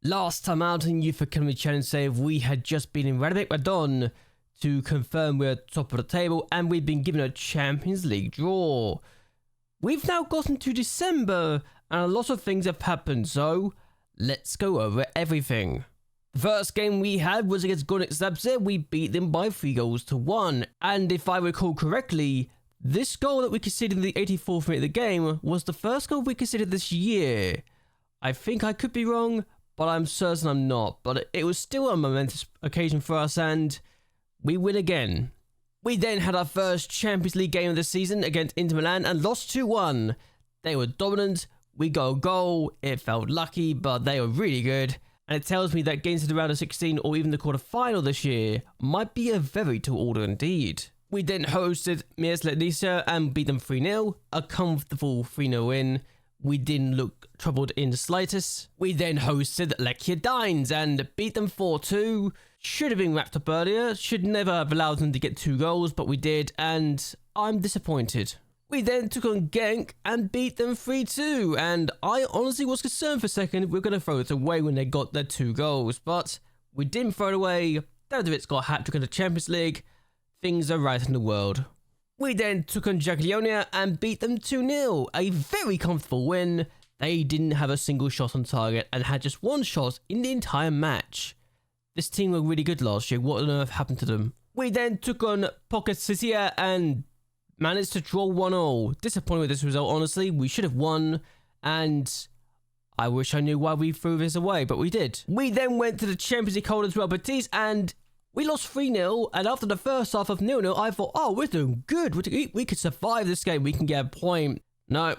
Last time out in Youth Academy Challenge Save, we had just been in Radon to confirm we're top of the table, and we've been given a Champions League draw. We've now gotten to December, and a lot of things have happened, so let's go over everything. The first game we had was against JLAB. We beat them by 3-1, and if I recall correctly, this goal that we conceded in the 84th minute of the game was the first goal we conceded this year. I think I could be wrong, but I'm certain I'm not. But it was still a momentous occasion for us, and we win again. We then had our first Champions League game of the season against Inter Milan and lost 2-1. They were dominant, we got a goal, it felt lucky, but they were really good. And it tells me that games to the round of 16 or even the quarter-final this year might be a very tall order indeed. We then hosted MacLeod and beat them 3-0, a comfortable 3-0 win. We didn't look troubled in the slightest. We then hosted MacLeod and beat them 4-2. Should have been wrapped up earlier, should never have allowed them to get 2 goals, but we did, and I'm disappointed. We then took on Genk and beat them 3-2, and I honestly was concerned for a second we were going to throw it away when they got their 2 goals, but we didn't throw it away. Davidovic's got a hat-trick in the Champions League. Things are right in the world. We then took on Jagiellonia and beat them 2-0, a very comfortable win. They didn't have a single shot on target and had just 1 shot in the entire match. This team were really good last year. What on earth happened to them? We then took on Pocket and managed to draw 1-0. Disappointed with this result, honestly. We should have won, and I wish I knew why we threw this away, but we did. We then went to the Champions League holders Real Betis, and we lost 3-0, and after the first half of 0-0, I thought, oh, we're doing good. We could survive this game. We can get a point. No.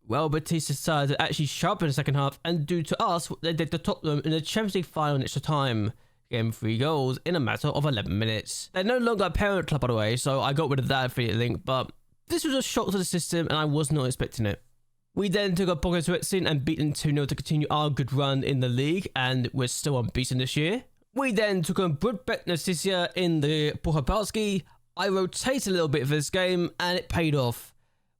Well, Betis decided to actually show up in the second half and do to us what they did to Tottenham in the Champions League final in extra time. Getting 3 goals in a matter of 11 minutes. They're no longer a parent club, by the way, so I got rid of that affiliate link, but this was a shock to the system and I was not expecting it. We then took a Pocket and beat them 2-0 to continue our good run in the league, and we're still unbeaten this year. We then took on Brudbet Narcissia in the Puchopolski. I rotated a little bit for this game and it paid off.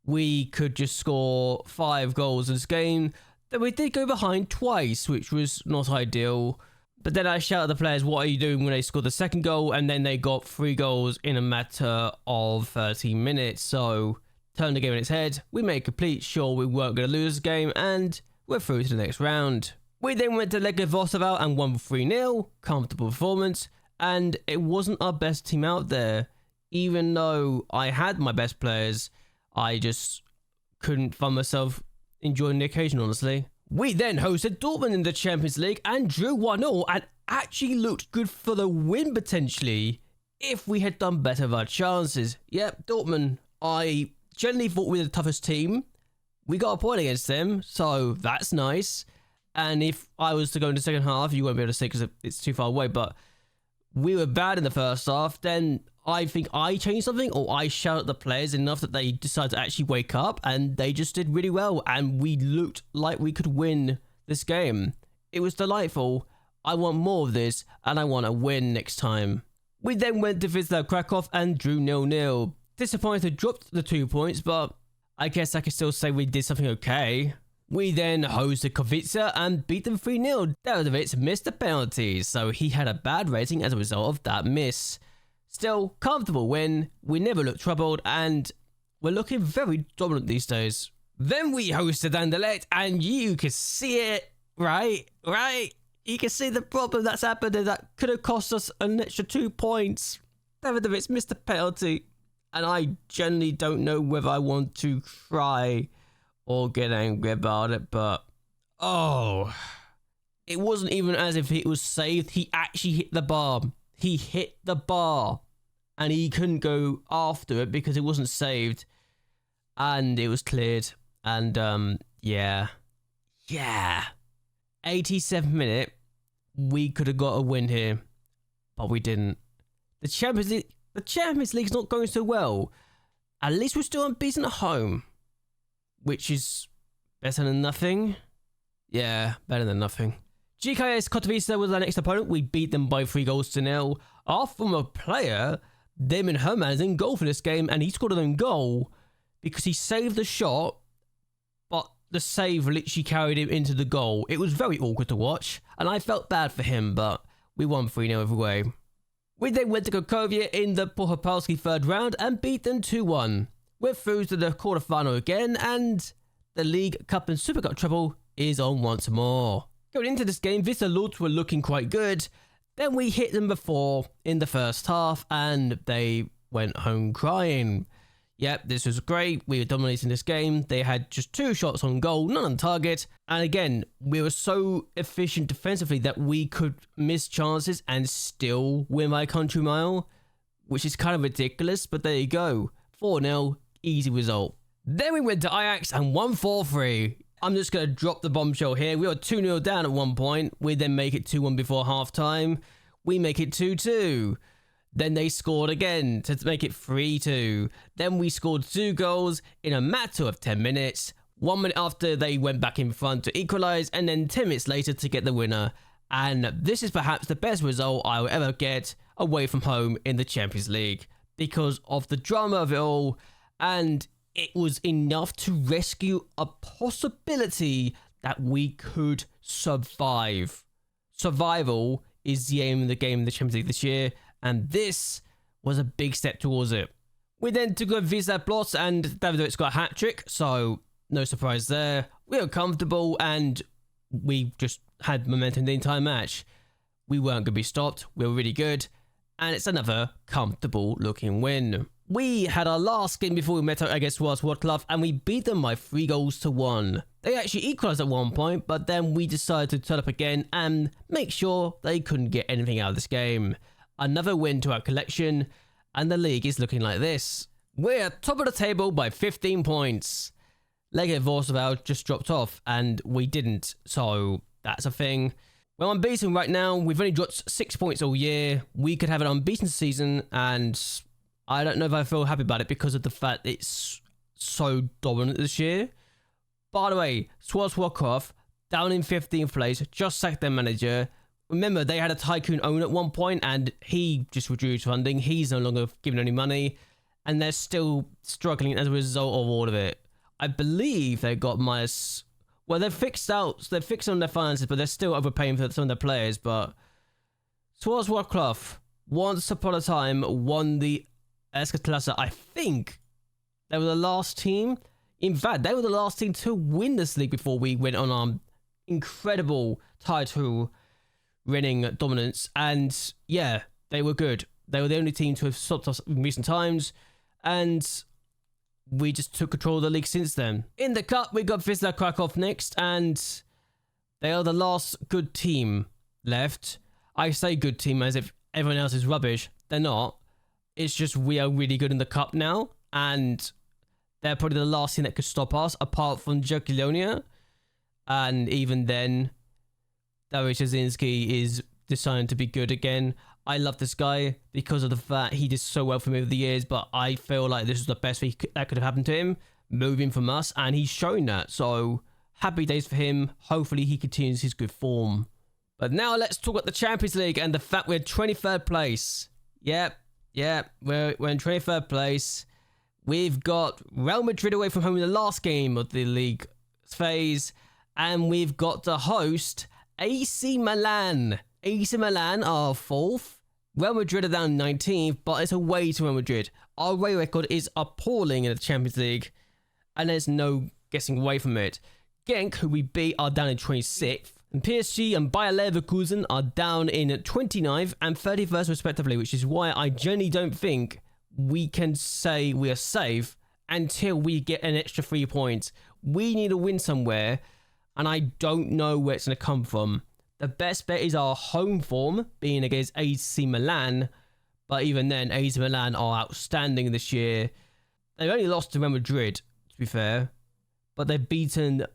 We could just score 5 goals in this game. Then we did go behind twice, which was not ideal. But then I shouted at the players, what are you doing, when they scored the second goal, and then they got 3 goals in a matter of 13 minutes. So, turned the game on its head. We made complete sure we weren't going to lose this game, and we're through to the next round. We then went to Lega Vosaval and won 3-0. Comfortable performance. And it wasn't our best team out there. Even though I had my best players, I just couldn't find myself enjoying the occasion, honestly. We then hosted Dortmund in the Champions League and drew 1-0 and actually looked good for the win potentially if we had done better with our chances. Yep, Dortmund, I generally thought we were the toughest team. We got a point against them, so that's nice. And if I was to go in the second half, you won't be able to see because it's too far away, but we were bad in the first half. Then I think I changed something, or I shouted at the players enough that they decided to actually wake up, and they just did really well, and we looked like we could win this game. It was delightful. I want more of this, and I want to win next time. We then went to visit Krakow and drew 0-0. Disappointed to drop the 2 points, but I guess I can still say we did something okay. We then hosted Kovica and beat them 3-0. Davidovich missed the penalties, so he had a bad rating as a result of that miss. Still, comfortable win, we never looked troubled, and we're looking very dominant these days. Then we hosted Anderlecht, and you can see it, right? You can see the problem that's happened, and that could have cost us an extra 2 points. Davidovich missed the penalty, and I generally don't know whether I want to cry or get angry about it, but oh, it wasn't even as if it was saved. He actually hit the bar. He hit the bar and he couldn't go after it because it wasn't saved and it was cleared. And yeah, 87th minute, we could have got a win here, but we didn't. The Champions League's not going so well. At least we're still unbeaten at home, which is better than nothing. Yeah, better than nothing. GKS Katowice was our next opponent. We beat them by 3-0. Our former player, Damon Herman, is in goal for this game, and he scored an own goal because he saved the shot, but the save literally carried him into the goal. It was very awkward to watch, and I felt bad for him, but we won 3-0 every way. We then went to Krakovia in the Pohopolski third round and beat them 2-1. We're through to the quarterfinal again, and the League Cup and Super Cup treble is on once more. Going into this game, Vista Lords were looking quite good. Then we hit them before in the first half, and they went home crying. Yep, this was great. We were dominating this game. They had just 2 shots on goal, none on target. And again, we were so efficient defensively that we could miss chances and still win by a country mile, which is kind of ridiculous, but there you go. 4-0, easy result. Then we went to Ajax and won 4-3. I'm just going to drop the bombshell here. We were 2-0 down at one point. We then make it 2-1 before half-time. We make it 2-2. Then they scored again to make it 3-2. Then we scored 2 goals in a matter of 10 minutes. 1 minute after they went back in front to equalise, and then 10 minutes later to get the winner. And this is perhaps the best result I will ever get away from home in the Champions League because of the drama of it all, and it was enough to rescue a possibility that we could survive. Survival is the aim of the game in the Champions League this year, and this was a big step towards it. We then took on Wisla Plock, and Davidovich got a hat-trick, so no surprise there. We were comfortable, and we just had momentum the entire match. We weren't going to be stopped. We were really good, and it's another comfortable-looking win. We had our last game before we met against Wrocław, and we beat them by 3-1. They actually equalised at one point, but then we decided to turn up again and make sure they couldn't get anything out of this game. Another win to our collection, and the league is looking like this. We're top of the table by 15 points. Legia Warsaw just dropped off, and we didn't, so that's a thing. We're unbeaten right now. We've only dropped 6 points all year. We could have an unbeaten season, and I don't know if I feel happy about it because of the fact it's so dominant this year. By the way, Wrocław, down in 15th place, just sacked their manager. Remember, they had a tycoon owner at one point, and he just withdrew funding. He's no longer giving any money, and they're still struggling as a result of all of it. I believe they got minus... Well, they're fixed on their finances, but they're still overpaying for some of their players. But Wrocław, once upon a time, won the Ekstraklasa. I think they were the last team. In fact, they were the last team to win this league before we went on our incredible title winning dominance. And yeah, they were good. They were the only team to have stopped us in recent times, and we just took control of the league since then. In the cup, we got Wisla Krakow next, and they are the last good team left. I say good team as if everyone else is rubbish. They're not. It's just we are really good in the cup now, and they're probably the last team that could stop us, apart from Jagiellonia. And even then, Dariusz Jasinski is deciding to be good again. I love this guy because of the fact he did so well for me over the years, but I feel like this is the best thing that could have happened to him, moving from us, and he's shown that. So, happy days for him. Hopefully, he continues his good form. But now let's talk about the Champions League and the fact we're 23rd place. Yep, we're in 23rd place. We've got Real Madrid away from home in the last game of the league phase, and we've got the host, AC Milan. AC Milan are 4th. Real Madrid are down 19th, but it's away to Real Madrid. Our away record is appalling in the Champions League, and there's no getting away from it. Genk, who we beat, are down in 26th. And PSG and Bayer Leverkusen are down in 29th and 31st respectively, which is why I genuinely don't think we can say we are safe until we get an extra 3 points. We need to win somewhere, and I don't know where it's going to come from. The best bet is our home form, being against AC Milan. But even then, AC Milan are outstanding this year. They've only lost to Real Madrid, to be fair. But they've beaten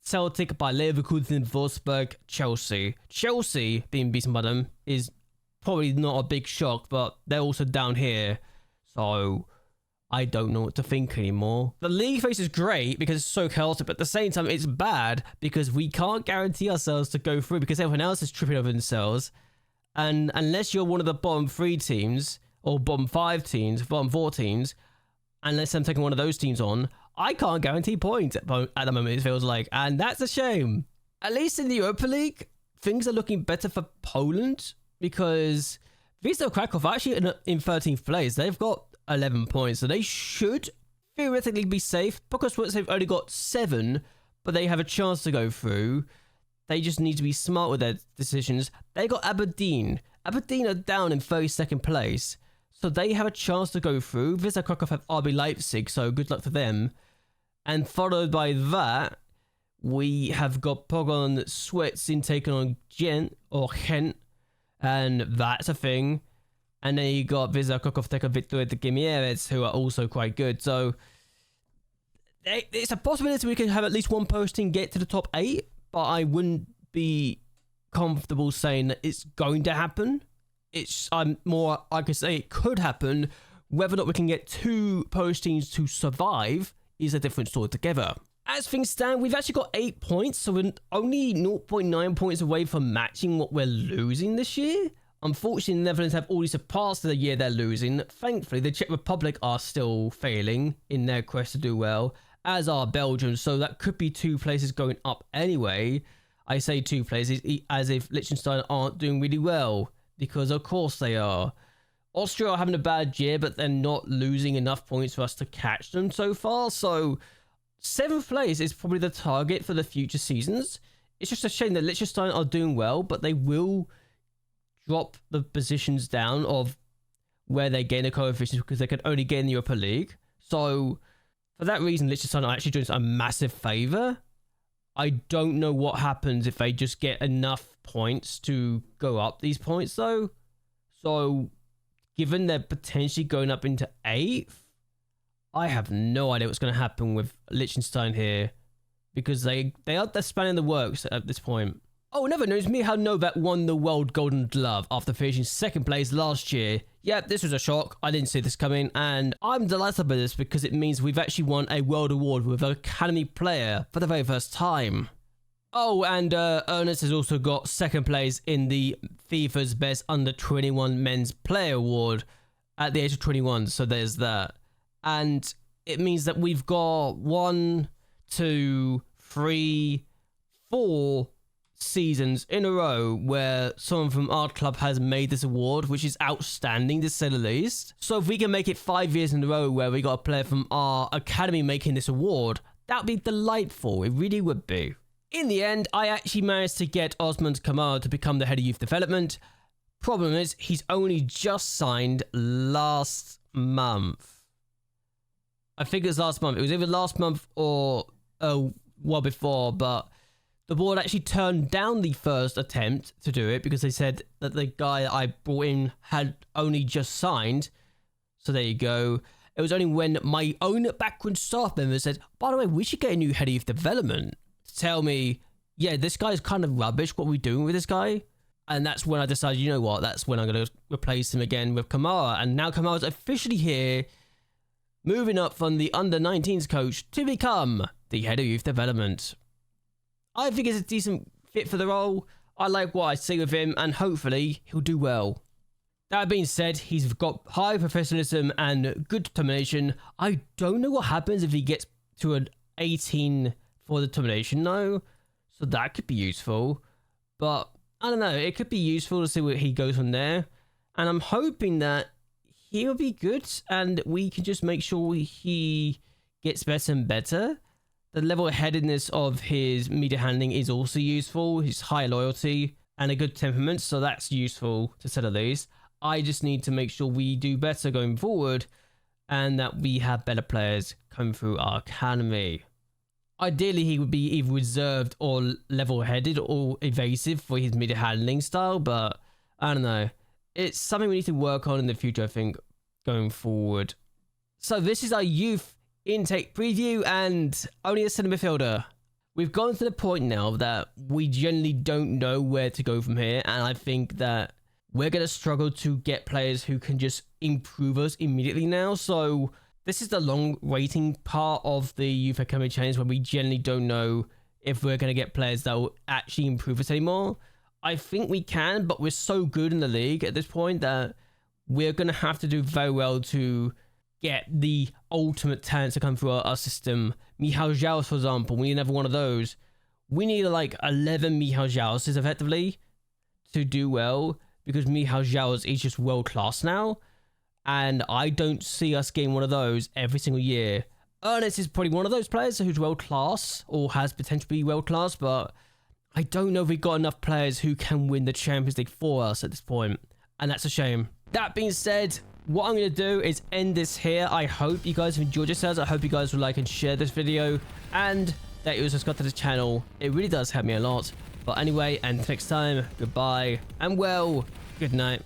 Celtic, by Leverkusen, Wolfsburg, Chelsea. Chelsea being beaten by them is probably not a big shock, but they're also down here. So I don't know what to think anymore. The league phase is great because it's so chaotic, but at the same time, it's bad because we can't guarantee ourselves to go through because everyone else is tripping over themselves. And unless you're one of the bottom 3 teams, or bottom 5 teams, bottom 4 teams, unless I'm taking one of those teams on, I can't guarantee points at the moment, it feels like. And that's a shame. At least in the Europa League, things are looking better for Poland because Wisła Kraków are actually in 13th place. They've got 11 points, so they should theoretically be safe. Because they've only got 7, but they have a chance to go through. They just need to be smart with their decisions. They got Aberdeen. Aberdeen are down in 32nd place, so they have a chance to go through. Wisła Kraków have RB Leipzig, so good luck to them. And followed by that, we have got Pogoń Szczecin taking on Gent, and that's a thing. And then you got Wisła Kraków taking on Victoria de Gimieres, who are also quite good. So it's a possibility we can have at least one posting get to the top 8, but I wouldn't be comfortable saying that it's going to happen. I could say it could happen. Whether or not we can get 2 postings to survive is a different story altogether. As things stand, we've actually got 8 points, so we're only 0.9 points away from matching what we're losing this year. Unfortunately, the Netherlands have already surpassed the year they're losing. Thankfully, the Czech Republic are still failing in their quest to do well, as are Belgium, so that could be 2 places going up anyway. I say 2 places as if Liechtenstein aren't doing really well, because of course they are. Austria are having a bad year, but they're not losing enough points for us to catch them so far, so 7th place is probably the target for the future seasons. It's just a shame that Liechtenstein are doing well, but they will drop the positions down of where they gain the coefficients because they can only gain the Europa League. So for that reason, Liechtenstein are actually doing a massive favour. I don't know what happens if they just get enough points to go up these points though. So given they're potentially going up into 8th, I have no idea what's going to happen with Liechtenstein here because they're spanning the works at this point. Oh, another news, Michal Novak won the World Golden Glove after finishing 2nd place last year. Yeah, this was a shock. I didn't see this coming, and I'm delighted by this because it means we've actually won a World Award with an Academy player for the very first time. Oh, and Ernest has also got 2nd place in the FIFA's Best Under 21 Men's Player Award at the age of 21, so there's that. And it means that we've got 1, 2, 3, 4 seasons in a row where someone from our club has made this award, which is outstanding to say the least. So if we can make it 5 years in a row where we got a player from our academy making this award, that'd be delightful. It really would be. In the end, I actually managed to get Osman Kamara to become the head of youth development. Problem is, he's only just signed last month. I think it was last month. It was either last month or well before, but the board actually turned down the first attempt to do it because they said that the guy I brought in had only just signed. So there you go. It was only when my own background staff member said, by the way, we should get a new head of youth development, to tell me, yeah, this guy's kind of rubbish. What are we doing with this guy? And that's when I decided, you know what, that's when I'm going to replace him again with Kamara. And now Kamara's officially here, moving up from the under-19s coach to become the head of youth development. I think it's a decent fit for the role. I like what I see with him, and hopefully he'll do well. That being said, he's got high professionalism and good determination. I don't know what happens if he gets to an 18 for determination though, so that could be useful. But I don't know, it could be useful to see where he goes from there. And I'm hoping that he'll be good and we can just make sure he gets better and better. The level-headedness of his media handling is also useful, his high loyalty and a good temperament, so that's useful to say the least. I just need to make sure we do better going forward and that we have better players come through our academy. Ideally, he would be either reserved or level-headed or evasive for his media handling style, but I don't know. It's something we need to work on in the future, I think, going forward. So this is our youth intake preview and only a centre midfielder. We've gone to the point now that we generally don't know where to go from here, and I think that we're going to struggle to get players who can just improve us immediately now. So this is the long waiting part of the Youth Academy Challenge where we generally don't know if we're going to get players that will actually improve us anymore. I think we can, but we're so good in the league at this point that we're going to have to do very well to get the ultimate talents to come through our system. Michał Zhaos, for example, we need another one of those. We need like 11 Michał Zhaoses effectively to do well, because Michał Zhaos is just world class now, and I don't see us getting one of those every single year. Ernest is probably one of those players who's world class or has potential to be world class, but I don't know if we've got enough players who can win the Champions League for us at this point, and that's a shame. That being said, what I'm going to do is end this here. I hope you guys have enjoyed yourselves. I hope you guys will like and share this video, and that you subscribe to this channel. It really does help me a lot. But anyway, until next time, goodbye, and well, good night.